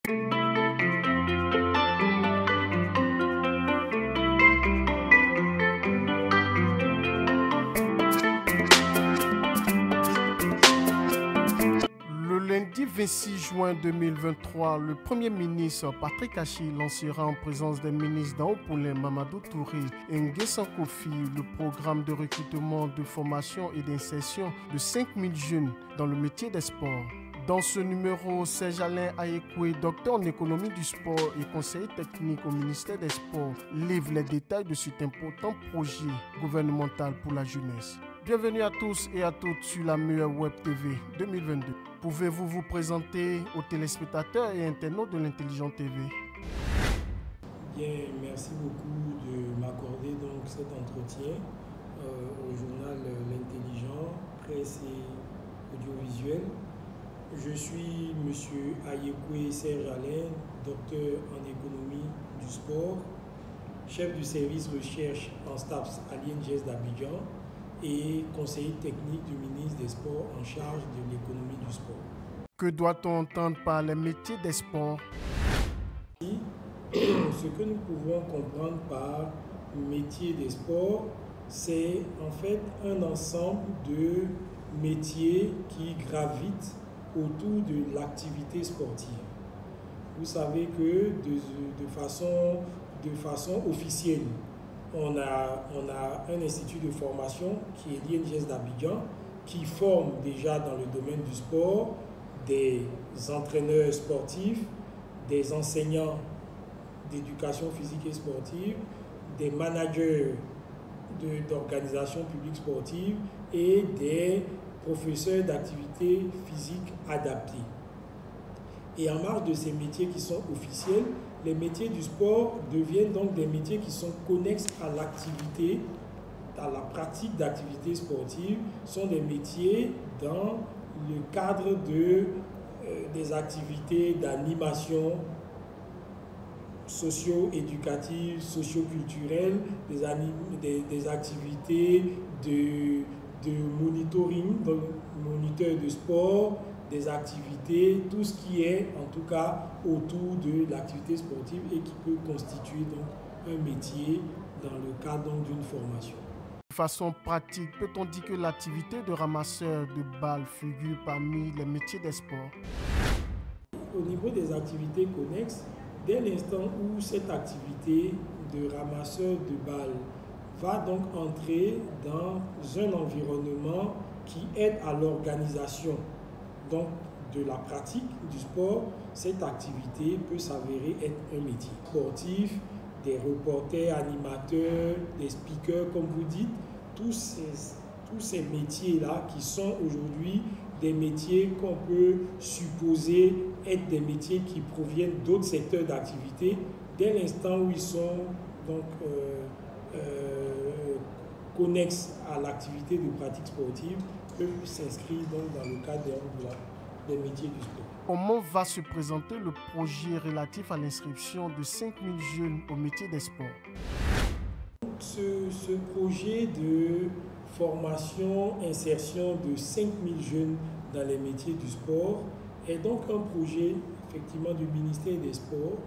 Le lundi 26 juin 2023, le Premier ministre Patrick Achi lancera en présence des ministres Daopoulin Mamadou Touré et Nguessan Kofi le programme de recrutement, de formation et d'insertion de 5000 jeunes dans le métier des sports. Dans ce numéro, Serge Alain Ayekoué, docteur en économie du sport et conseiller technique au ministère des Sports, livre les détails de cet important projet gouvernemental pour la jeunesse. Bienvenue à tous et à toutes sur la meilleure web TV 2022. Pouvez-vous vous présenter aux téléspectateurs et internautes de l'Intelligent TV? Bien, merci beaucoup de m'accorder donc cet entretien au journal L'Intelligent, presse et audiovisuel. Je suis M. Ayekoué Serge Alain, docteur en économie du sport, chef du service recherche en STAPS à l'INGS d'Abidjan et conseiller technique du ministre des Sports en charge de l'économie du sport. Que doit-on entendre par les métiers des sports? Ce que nous pouvons comprendre par métier des sports, c'est en fait un ensemble de métiers qui gravitent autour de l'activité sportive. Vous savez que de façon officielle, on a un institut de formation qui est l'INGS d'Abidjan qui forme déjà dans le domaine du sport des entraîneurs sportifs, des enseignants d'éducation physique et sportive, des managers d'organisations publiques sportives et des professeurs d'activité physique adaptée. Et en marge de ces métiers qui sont officiels, les métiers du sport deviennent donc des métiers qui sont connexes à l'activité, à la pratique d'activités sportives, sont des métiers dans le cadre des activités d'animation socio-éducatives, socio-culturelles, des activités de monitoring, donc moniteur de sport, des activités, tout ce qui est en tout cas autour de l'activité sportive et qui peut constituer donc un métier dans le cadre d'une formation. De façon pratique, peut-on dire que l'activité de ramasseur de balles figure parmi les métiers des sports? Au niveau des activités connexes, dès l'instant où cette activité de ramasseur de balles va donc entrer dans un environnement qui aide à l'organisation donc de la pratique du sport, cette activité peut s'avérer être un métier sportif, des reporters, animateurs, des speakers, comme vous dites, tous ces métiers-là qui sont aujourd'hui des métiers qu'on peut supposer être des métiers qui proviennent d'autres secteurs d'activité, dès l'instant où ils sont donc connexes à l'activité de pratique sportive, peuvent s'inscrire donc dans le cadre des métiers du sport. Comment va se présenter le projet relatif à l'inscription de 5000 jeunes au métier des sports? Ce projet de formation, insertion de 5000 jeunes dans les métiers du sport est donc un projet effectivement du ministère des Sports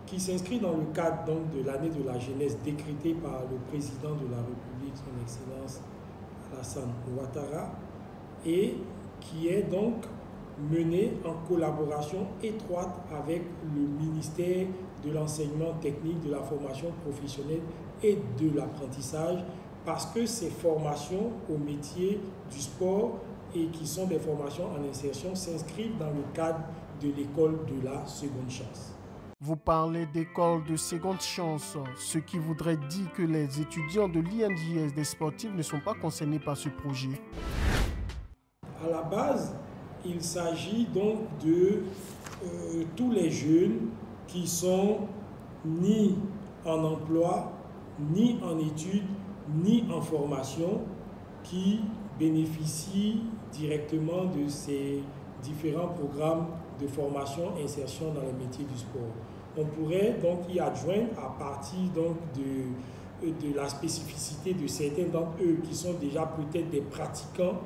qui s'inscrit dans le cadre donc, de l'année de la jeunesse décrétée par le président de la République, son Excellence Alassane Ouattara, et qui est donc menée en collaboration étroite avec le ministère de l'enseignement technique, de la formation professionnelle et de l'apprentissage, parce que ces formations au métier du sport et qui sont des formations en insertion s'inscrivent dans le cadre de l'école de la seconde chance. Vous parlez d'école de seconde chance, ce qui voudrait dire que les étudiants de l'INGS des sportifs ne sont pas concernés par ce projet. À la base, il s'agit donc de tous les jeunes qui sont ni en emploi, ni en études, ni en formation, qui bénéficient directement de ces différents programmes de formation et insertion dans les métiers du sport. On pourrait donc y adjoindre à partir donc de la spécificité de certains d'entre eux qui sont déjà peut-être des pratiquants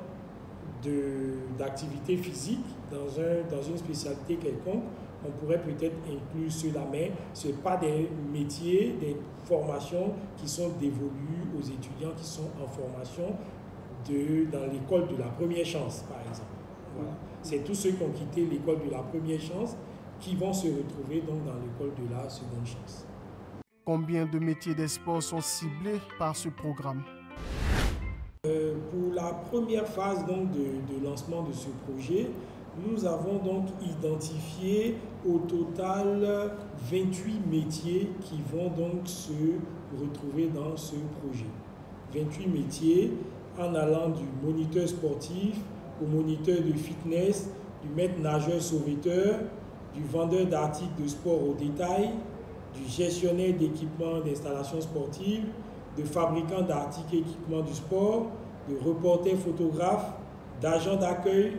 d'activité physique dans une spécialité quelconque. on pourrait peut-être inclure cela, mais ce n'est pas des métiers, des formations qui sont dévolues aux étudiants qui sont en formation dans l'école de la première chance, par exemple. Voilà. C'est tous ceux qui ont quitté l'école de la première chance qui vont se retrouver donc dans l'école de la seconde chance. Combien de métiers des sports sont ciblés par ce programme? Pour la première phase donc, de lancement de ce projet, nous avons donc identifié au total 28 métiers qui vont donc se retrouver dans ce projet. 28 métiers en allant du moniteur sportif au moniteur de fitness, du maître nageur sauveteur, du vendeur d'articles de sport au détail, du gestionnaire d'équipements d'installations sportives, de fabricant d'articles et équipements du sport, de reporter photographe, d'agent d'accueil,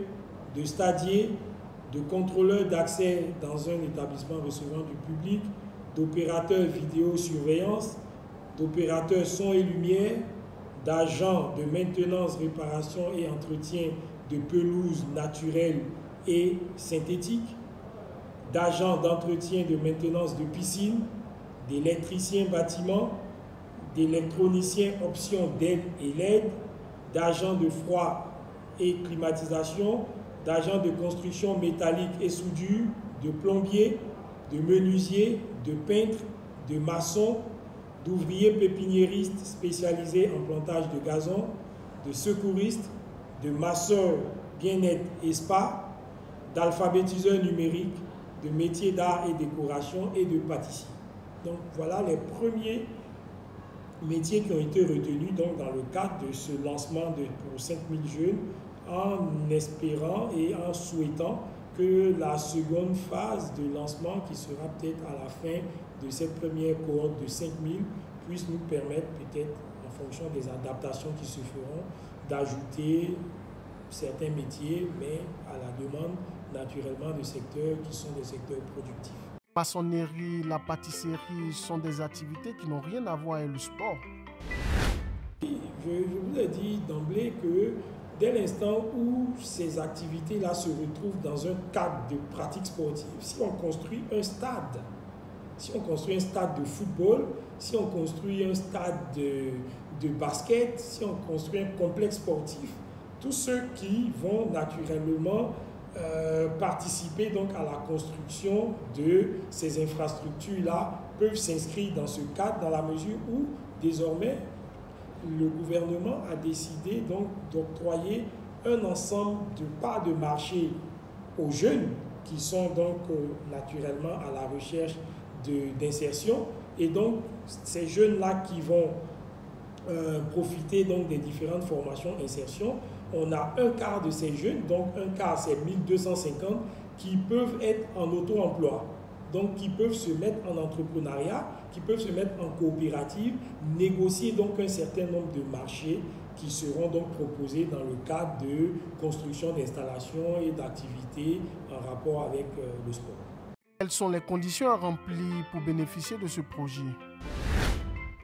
de stadier, de contrôleur d'accès dans un établissement recevant du public, d'opérateur vidéosurveillance, d'opérateur son et lumière, d'agent de maintenance, réparation et entretien de pelouses naturelles et synthétiques, d'agent d'entretien de maintenance de piscine, d'électricien bâtiment, d'électronicien option DEL et LED, d'agent de froid et climatisation, d'agent de construction métallique et soudure, de plombier, de menuisier, de peintre, de maçon, d'ouvriers pépiniéristes spécialisés en plantage de gazon, de secouristes, de masseurs bien-être et spa, d'alphabétiseurs numériques, de métiers d'art et décoration et de pâtissier. Donc voilà les premiers métiers qui ont été retenus donc, dans le cadre de ce lancement pour 5000 jeunes, en espérant et en souhaitant que la seconde phase de lancement, qui sera peut-être à la fin de cette première cohorte de 5000, puisse nous permettre peut-être, en fonction des adaptations qui se feront, d'ajouter certains métiers, mais à la demande naturellement de secteurs qui sont des secteurs productifs. La maçonnerie, la pâtisserie sont des activités qui n'ont rien à voir avec le sport. Je vous ai dit d'emblée que dès l'instant où ces activités-là se retrouvent dans un cadre de pratique sportive, si on construit un stade de football, si on construit un stade de basket, si on construit un complexe sportif, tous ceux qui vont naturellement participer donc à la construction de ces infrastructures-là peuvent s'inscrire dans ce cadre dans la mesure où désormais le gouvernement a décidé donc d'octroyer un ensemble de parts de marché aux jeunes qui sont donc naturellement à la recherche d'insertion, et donc ces jeunes-là qui vont profiter donc des différentes formations insertion. On a un quart de ces jeunes, donc un quart c'est 1250, qui peuvent être en auto-emploi, donc qui peuvent se mettre en entrepreneuriat, qui peuvent se mettre en coopérative, négocier donc un certain nombre de marchés qui seront donc proposés dans le cadre de construction d'installations et d'activités en rapport avec le sport. Quelles sont les conditions à remplir pour bénéficier de ce projet?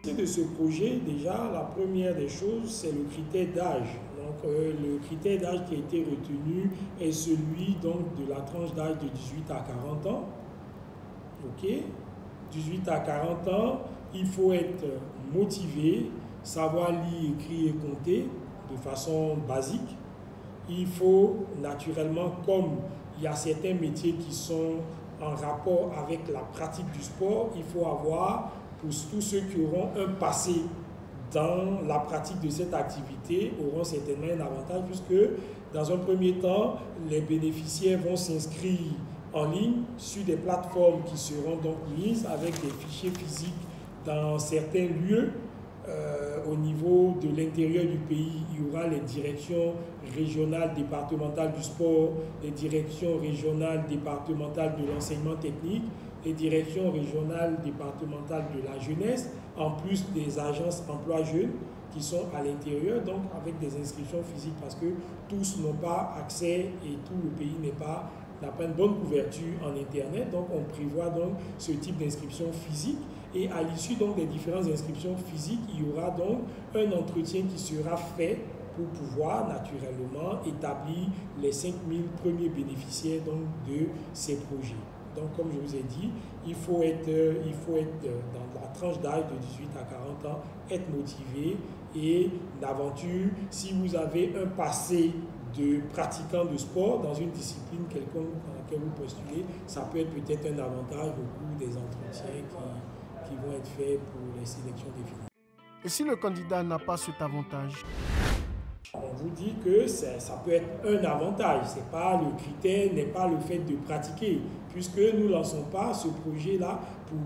De ce projet, déjà, la première des choses, c'est le critère d'âge. Donc, le critère d'âge qui a été retenu est celui donc, de la tranche d'âge de 18 à 40 ans. OK? 18 à 40 ans, il faut être motivé, savoir lire, écrire et compter de façon basique. Il faut naturellement, comme il y a certains métiers qui sont en rapport avec la pratique du sport, il faut avoir, pour tous ceux qui auront un passé dans la pratique de cette activité, auront certainement un avantage puisque dans un premier temps, les bénéficiaires vont s'inscrire en ligne sur des plateformes qui seront donc mises avec des fichiers physiques dans certains lieux. Au niveau de l'intérieur du pays, il y aura les directions régionales départementales du sport, les directions régionales départementales de l'enseignement technique, les directions régionales départementales de la jeunesse, en plus des agences emploi jeunes qui sont à l'intérieur, donc avec des inscriptions physiques parce que tous n'ont pas accès et tout le pays n'a pas une bonne couverture en Internet. Donc on prévoit donc ce type d'inscription physique. Et à l'issue donc des différentes inscriptions physiques, il y aura donc un entretien qui sera fait pour pouvoir naturellement établir les 5000 premiers bénéficiaires donc, de ces projets. Donc, comme je vous ai dit, il faut être dans la tranche d'âge de 18 à 40 ans, être motivé et d'aventure. Si vous avez un passé de pratiquant de sport dans une discipline quelconque dans laquelle vous postulez, ça peut être peut-être un avantage au cours des entretiens qui vont être faits pour les sélections définitives. Et si le candidat n'a pas cet avantage? On vous dit que ça peut être un avantage. Le critère n'est pas le fait de pratiquer, puisque nous ne lançons pas ce projet-là pour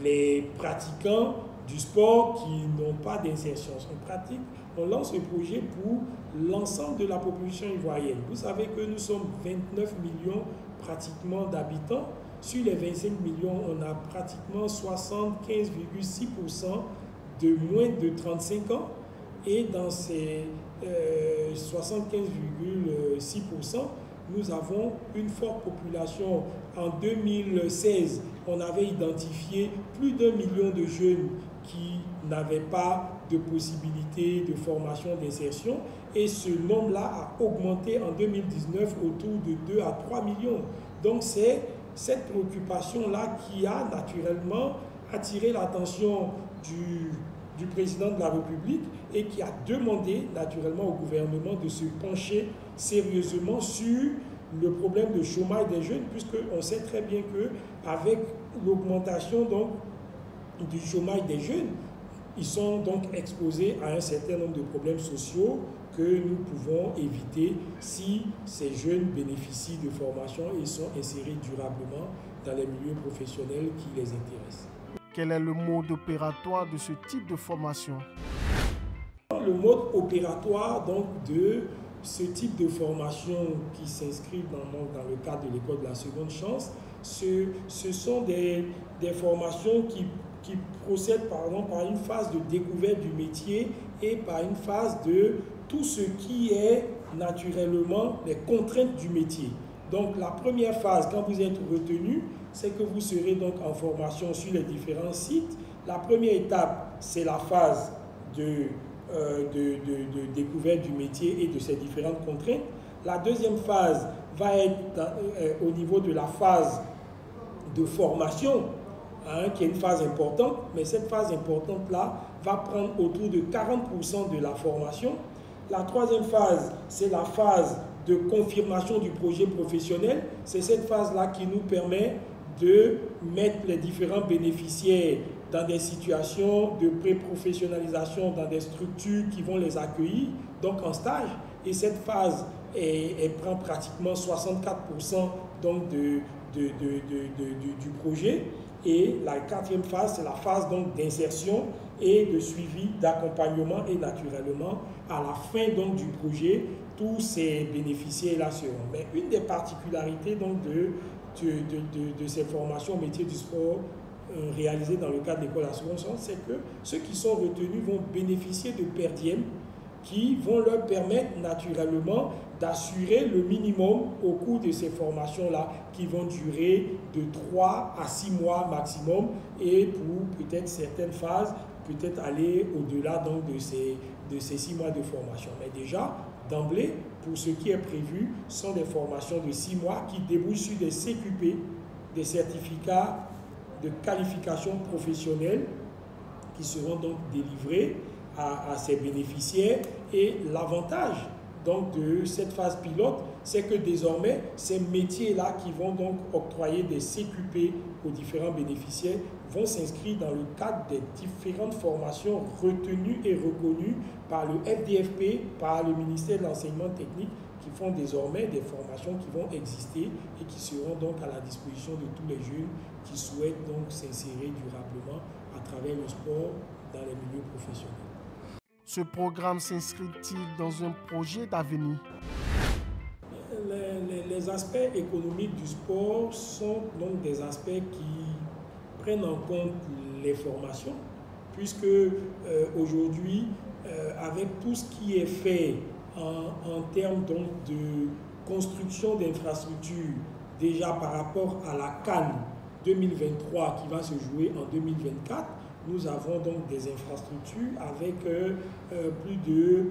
les pratiquants du sport qui n'ont pas d'insertion pratique. On lance le projet pour l'ensemble de la population ivoirienne. Vous savez que nous sommes 29 millions pratiquement d'habitants. Sur les 25 millions, on a pratiquement 75,6% de moins de 35 ans. Et dans ces 75,6%, nous avons une forte population. En 2016, on avait identifié plus d'1 million de jeunes qui n'avaient pas de possibilité de formation d'insertion. Et ce nombre-là a augmenté en 2019 autour de 2 à 3 millions. Donc c'est cette préoccupation-là qui a naturellement attiré l'attention du président de la République et qui a demandé naturellement au gouvernement de se pencher sérieusement sur le problème de chômage des jeunes, puisqu'on sait très bien qu'avec l'augmentation du chômage des jeunes, ils sont donc exposés à un certain nombre de problèmes sociaux que nous pouvons éviter si ces jeunes bénéficient de formation et sont insérés durablement dans les milieux professionnels qui les intéressent. Quel est le mode opératoire de ce type de formation? Le mode opératoire donc, de ce type de formation qui s'inscrit dans le cadre de l'école de la seconde chance, ce sont des formations qui procèdent par une phase de découverte du métier et par une phase de tout ce qui est naturellement les contraintes du métier. Donc la première phase, quand vous êtes retenu, c'est que vous serez donc en formation sur les différents sites. La première étape, c'est la phase de découverte du métier et de ses différentes contraintes. La deuxième phase va être au niveau de la phase de formation, qui est une phase importante, mais cette phase importante-là va prendre autour de 40% de la formation. La troisième phase, c'est la phase de confirmation du projet professionnel. C'est cette phase-là qui nous permet de mettre les différents bénéficiaires dans des situations de pré-professionnalisation, dans des structures qui vont les accueillir, donc en stage. Et cette phase, elle prend pratiquement 64% donc du projet. Et la quatrième phase, c'est la phase d'insertion et de suivi, d'accompagnement et naturellement, à la fin donc, du projet, tous ces bénéficiaires-là seront. Mais une des particularités donc, de ces formations au métier du sport réalisées dans le cadre de l'école à la seconde chance, c'est que ceux qui sont retenus vont bénéficier de per diem qui vont leur permettre naturellement d'assurer le minimum au cours de ces formations-là qui vont durer de 3 à 6 mois maximum et pour peut-être certaines phases, peut-être aller au-delà donc de ces 6 mois de formation. Mais déjà, d'emblée, pour ce qui est prévu, sont des formations de 6 mois qui débouchent sur des CQP, des certificats de qualification professionnelle qui seront donc délivrés à ces bénéficiaires. Et l'avantage donc de cette phase pilote, c'est que désormais, ces métiers-là qui vont donc octroyer des CQP aux différents bénéficiaires vont s'inscrire dans le cadre des différentes formations retenues et reconnues par le FDFP, par le ministère de l'Enseignement technique, qui font désormais des formations qui vont exister et qui seront donc à la disposition de tous les jeunes qui souhaitent donc s'insérer durablement à travers le sport dans les milieux professionnels. Ce programme s'inscrit-il dans un projet d'avenir? Les aspects économiques du sport sont donc des aspects qui prennent en compte les formations, puisque aujourd'hui, avec tout ce qui est fait en termes donc de construction d'infrastructures, déjà par rapport à la CAN 2023 qui va se jouer en 2024, nous avons donc des infrastructures avec plus de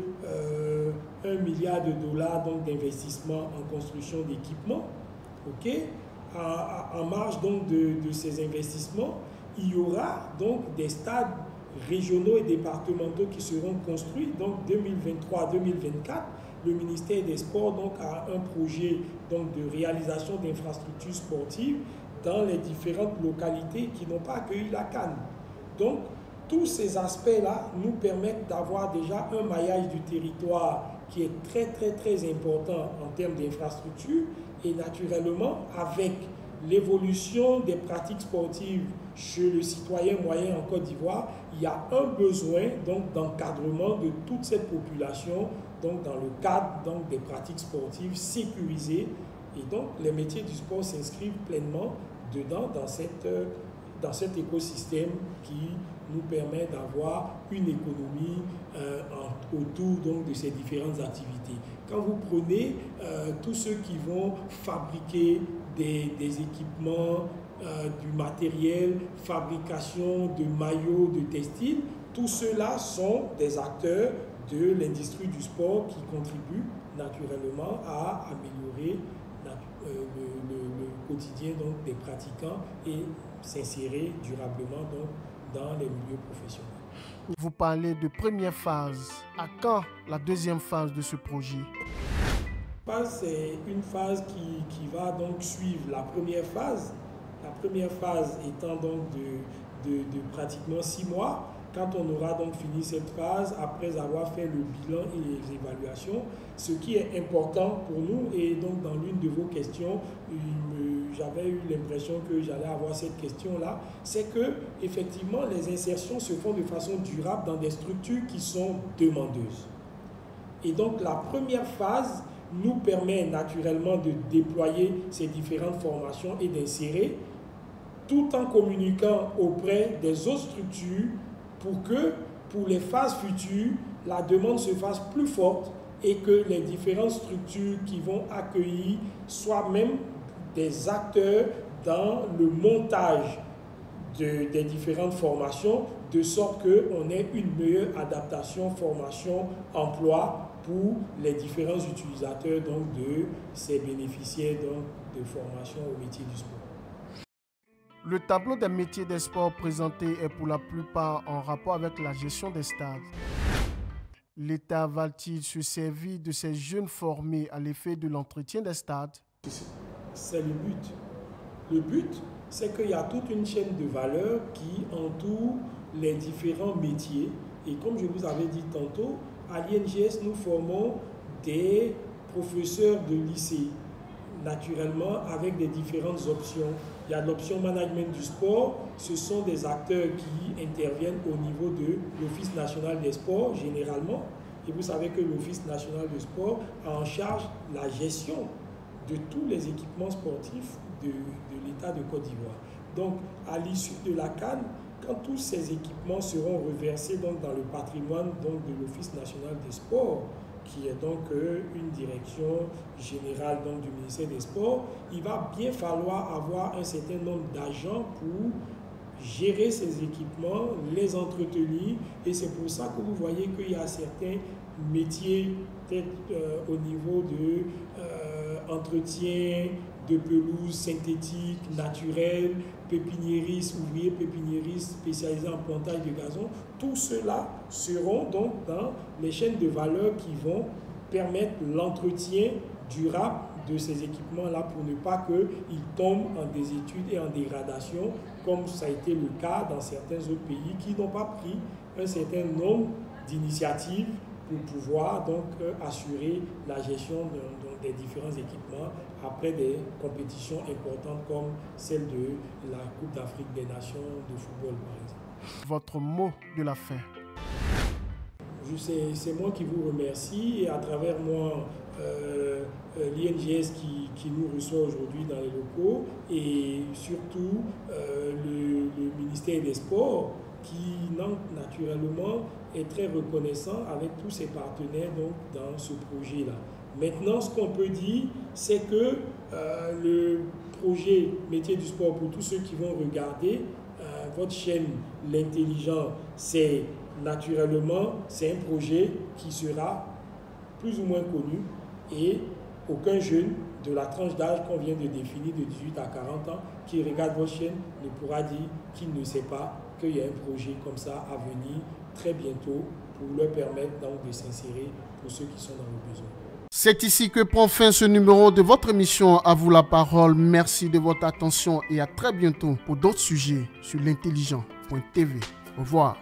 1 milliard de dollars d'investissement en construction d'équipements. Okay? en marge donc de ces investissements, il y aura donc des stades régionaux et départementaux qui seront construits. Donc 2023-2024, le ministère des Sports donc, a un projet donc, de réalisation d'infrastructures sportives dans les différentes localités qui n'ont pas accueilli la CAN. Donc, tous ces aspects-là nous permettent d'avoir déjà un maillage du territoire qui est très important en termes d'infrastructures et naturellement avec l'évolution des pratiques sportives chez le citoyen moyen en Côte d'Ivoire, il y a un besoin donc d'encadrement de toute cette population donc dans le cadre donc des pratiques sportives sécurisées et donc les métiers du sport s'inscrivent pleinement dedans dans cet écosystème qui nous permet d'avoir une économie autour donc, de ces différentes activités. Quand vous prenez tous ceux qui vont fabriquer des équipements, du matériel, fabrication de maillots, de textiles, tous ceux-là sont des acteurs de l'industrie du sport qui contribuent naturellement à améliorer le quotidien donc, des pratiquants et s'insérer durablement donc, dans les milieux professionnels. Vous parlez de première phase. À quand la deuxième phase de ce projet? C'est une phase qui va donc suivre la première phase. La première phase étant donc de pratiquement 6 mois. Quand on aura donc fini cette phase, après avoir fait le bilan et les évaluations, ce qui est important pour nous, et donc dans l'une de vos questions, j'avais eu l'impression que j'allais avoir cette question-là, c'est que effectivement les insertions se font de façon durable dans des structures qui sont demandeuses. Et donc la première phase nous permet naturellement de déployer ces différentes formations et d'insérer, tout en communiquant auprès des autres structures pour que, pour les phases futures, la demande se fasse plus forte et que les différentes structures qui vont accueillir soient même des acteurs dans le montage des différentes formations, de sorte qu'on ait une meilleure adaptation, formation, emploi pour les différents utilisateurs donc, de ces bénéficiaires donc, de formation au métier du sport. Le tableau des métiers des sports présenté est pour la plupart en rapport avec la gestion des stades. L'État va-t-il se servir de ces jeunes formés à l'effet de l'entretien des stades? C'est le but. Le but, c'est qu'il y a toute une chaîne de valeur qui entoure les différents métiers. Et comme je vous avais dit tantôt, à l'INGS, nous formons des professeurs de lycée, naturellement avec des différentes options. Il y a l'option management du sport, ce sont des acteurs qui interviennent au niveau de l'Office national des sports généralement. Et vous savez que l'Office national des sports a en charge la gestion de tous les équipements sportifs de l'État de Côte d'Ivoire. Donc, à l'issue de la CAN, quand tous ces équipements seront reversés donc, dans le patrimoine donc, de l'Office national des sports, qui est donc une direction générale donc, du ministère des Sports, il va bien falloir avoir un certain nombre d'agents pour gérer ces équipements, les entretenir, et c'est pour ça que vous voyez qu'il y a certains métiers, peut-être au niveau de entretien de pelouse synthétique, naturelle, pépiniéristes, ouvriers pépiniéristes spécialisés en plantage de gazon, tout cela seront donc dans les chaînes de valeur qui vont permettre l'entretien durable de ces équipements-là pour ne pas qu'ils tombent en désétude et en dégradation, comme ça a été le cas dans certains autres pays qui n'ont pas pris un certain nombre d'initiatives pour pouvoir donc assurer la gestion des différents équipements après des compétitions importantes comme celle de la Coupe d'Afrique des Nations de football par exemple. Votre mot de la fin. C'est moi qui vous remercie et à travers moi l'INGS qui nous reçoit aujourd'hui dans les locaux et surtout le ministère des Sports qui naturellement est très reconnaissant avec tous ses partenaires donc, dans ce projet-là. Maintenant, ce qu'on peut dire, c'est que le projet Métier du sport, pour tous ceux qui vont regarder, votre chaîne L'Intelligent, c'est naturellement, c'est un projet qui sera plus ou moins connu et aucun jeune de la tranche d'âge qu'on vient de définir de 18 à 40 ans, qui regarde votre chaîne, ne pourra dire qu'il ne sait pas qu'il y a un projet comme ça à venir très bientôt pour leur permettre donc de s'insérer pour ceux qui sont dans le besoin. C'est ici que prend fin ce numéro de votre émission À vous la parole. Merci de votre attention et à très bientôt pour d'autres sujets sur l'intelligent.tv. Au revoir.